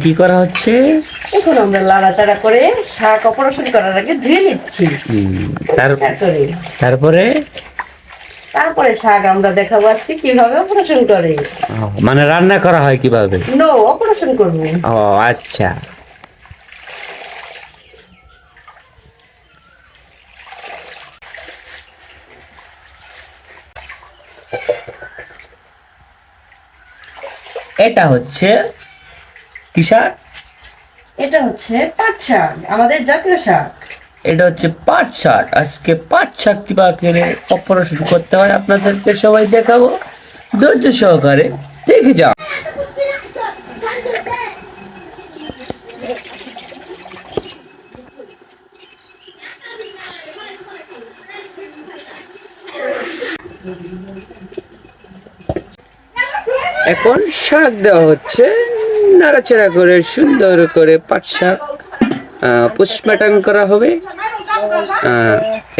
কি করা হচ্ছে? এখন আমরা লাড়াচাড়া করে শাক অপারেশন করার আগে ধুয়ে নিচ্ছি। তারপরে তারপরে শাক আমরা দেখাবো আজকে কিভাবে অপারেশন করে। মানে রান্না করা হয় কিভাবে? নো, অপারেশন করবো। ও আচ্ছা। এটা হচ্ছে কি শাক? এটা হচ্ছে পাট শাক, আমাদের জাতীয় শাক। এটা হচ্ছে পাট শাক। আজকে পাট শাক কিভাবে অপারেশন করতে হয় আপনাদেরকে সবাই দেখাবো, ধৈর্য সহকারে দেখে যাও। এখন শাক দেওয়া হচ্ছে, নাড়াচাড়া করে সুন্দর করে পাট শাক পোস্টমর্টম করা হবে।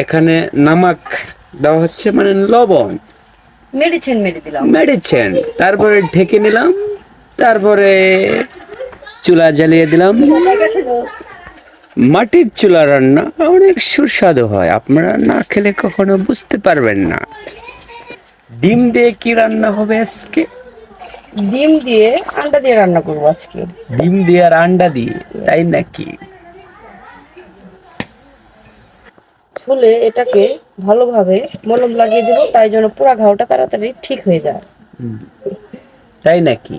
এখানে নামাক দেওয়া হচ্ছে, মানে লবণ, মেডিসিন মেরে দিলাম, মেডিসিন। তারপরে ঢেকে নিলাম, তারপরে চুলা জ্বালিয়ে দিলাম। মাটির চুলা রান্না অনেক সুস্বাদু হয়, আপনারা না খেলে কখনো বুঝতে পারবেন না। ডিম দিয়ে কি রান্না হবে আজকে? ডিম দিয়ে আন্ডা দিয়ে রান্না করবো আজকে। ডিম দিয়ে আর আন্ডা দিয়ে, তাই নাকি? ছুলে এটাকে ভালোভাবে মলম লাগিয়ে দেবো, তাই জন্য পুরো ঘাওটা তাড়াতাড়ি ঠিক হয়ে যায়। তাই নাকি?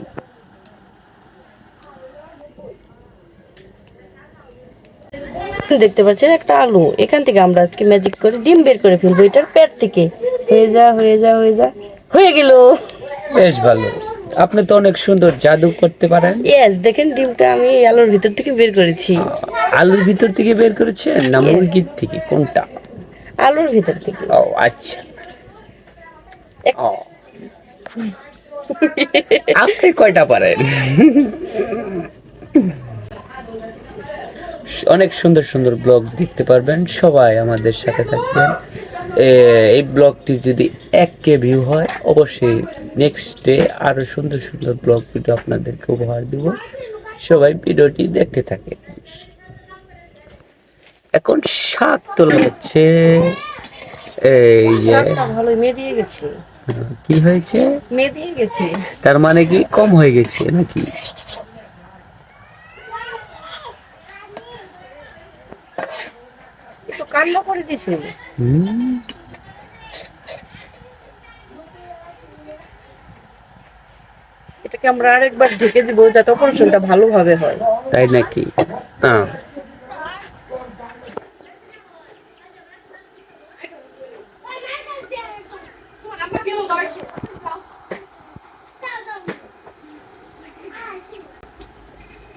দেখতে পাচ্ছেন একটা আলু, এখান থেকে আমরা আজকে ম্যাজিক করে ডিম বের করে ফেলবো এটার পেট থেকে। হয়ে যা হয়ে যা হয়ে যা, হয়ে গেল। বেশ ভালো, আপনি তো অনেক সুন্দর জাদু করতে পারেন। ইয়েস, দেখেন ডিমটা আমি এই আলুর ভিতর থেকে বের করেছি। আলুর ভিতর থেকে বের করেছেন না মুরগির থেকে, কোনটা? আলুর ভিতর থেকে। ও আচ্ছা। ও, আপনি কয়টা পারেন? অনেক সুন্দর সুন্দর ব্লগ দেখতে পারবেন, সবাই আমাদের সাথে থাকবেন। এই ব্লগটি যদি 1K ভিউ হয়, অবশ্যই নেক্সট ডে আরো সুন্দর সুন্দর ব্লগ ভিডিও আপনাদেরকে উপহার দিব। সবাই ভিডিওটি দেখতে থাকে। এখন শাক তোলা হচ্ছে। এই যে ভালো মেদিয়ে গেছে। কি হয়েছে? মেদিয়ে গেছে, তার মানে কি কম হয়ে গেছে নাকি? একটু কান্না করে দিছে। এটাকে আমরা আরেকবার ঢেকে দিব যাতে অপারেশনটা ভালোভাবে হয়। তাই নাকি? হ্যাঁ।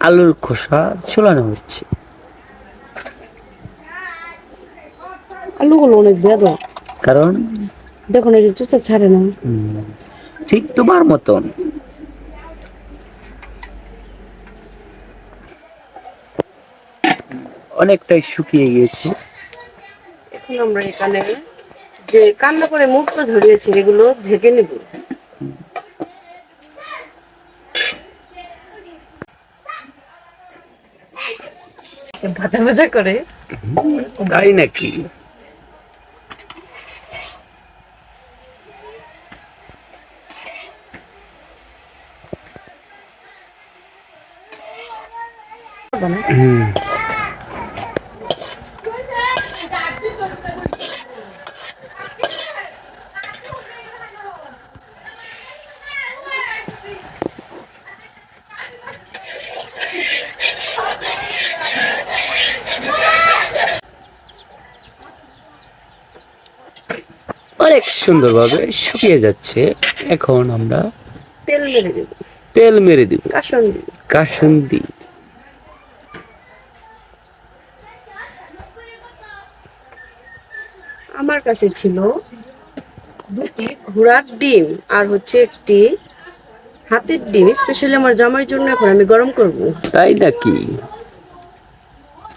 আলুর খোসা ছোলানো হচ্ছে। আলুগুলো অনেক বেদ, কারণ দেখুন এই যে চুচা ছাড়ে না। ঠিক তোমার মতন। অনেকটাই শুকিয়ে গিয়েছে। এখন আমরা এখানে যে কান্না করে মুখটা ঝরিয়েছে এগুলো ঝেঁকে নেব। ভাজা ভাজা করে। তাই নাকি? অনেক সুন্দরভাবে শুকিয়ে যাচ্ছে। এখন আমরা তেল মেরে দেব, তেল মেরে দিব, কাসুন্দি। কাসুন্দি। আমার কাছে ছিল দুটি ঘোড়ার ডিম আর হচ্ছে একটি হাতির ডিম, স্পেশালি আমার জামাইয়ের জন্য এখন আমি গরম করব। তাই নাকি?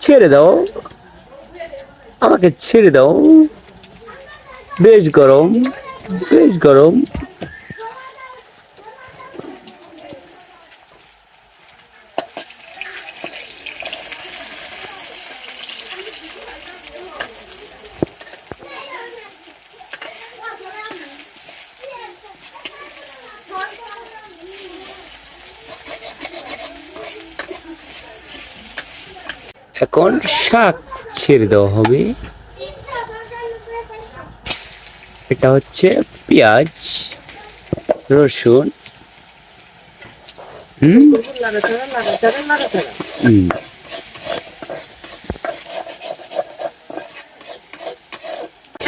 ছেড়ে দাও, আমাকে ছেড়ে দাও। বেশ গরম, বেশ গরম। এখন শাক ছেড়ে দেওয়া হবে। এটা হচ্ছে পেঁয়াজ, রসুন। নাড়াচাড়া নাড়াচাড়া নাড়াচাড়া। হুম।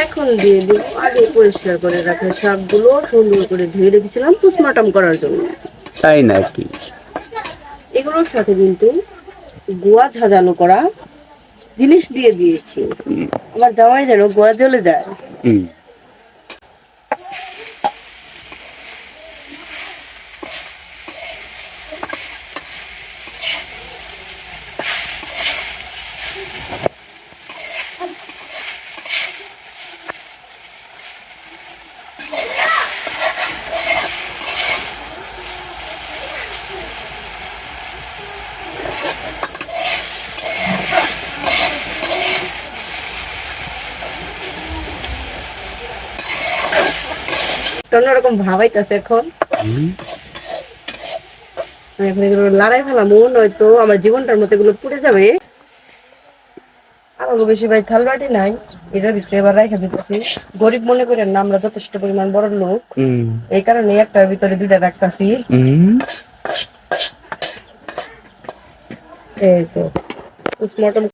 এখন দিয়ে দিব আগে পরিষ্কার করে রাখা শাকগুলো, সুন্দর করে ধুয়ে রেখেছিলাম পোস্টমর্টম করার জন্য। তাই নাকি? এগুলোর সাথে কিন্তু গোয়া ঝাঁঝালো করা জিনিস দিয়ে দিয়েছি, আমার জামাই যেন গোয়া জ্বলে যায়। হুম। অন্যরকম ভাবাইতেছে এখন। আমি এখন এগুলো লড়াই ফেলাম, নয়তো আমার জীবনটার মতো এগুলো পুড়ে যাবে। আমাকে বেশি ভাই থাল বাটি নাই, এটার ভিতরে এবার রেখে দিতেছি। গরিব মনে করেন না, আমরা যথেষ্ট পরিমাণ বড় লোক, এই কারণে একটার ভিতরে দুইটা রাখতেছি। এই তো পোস্টমর্টম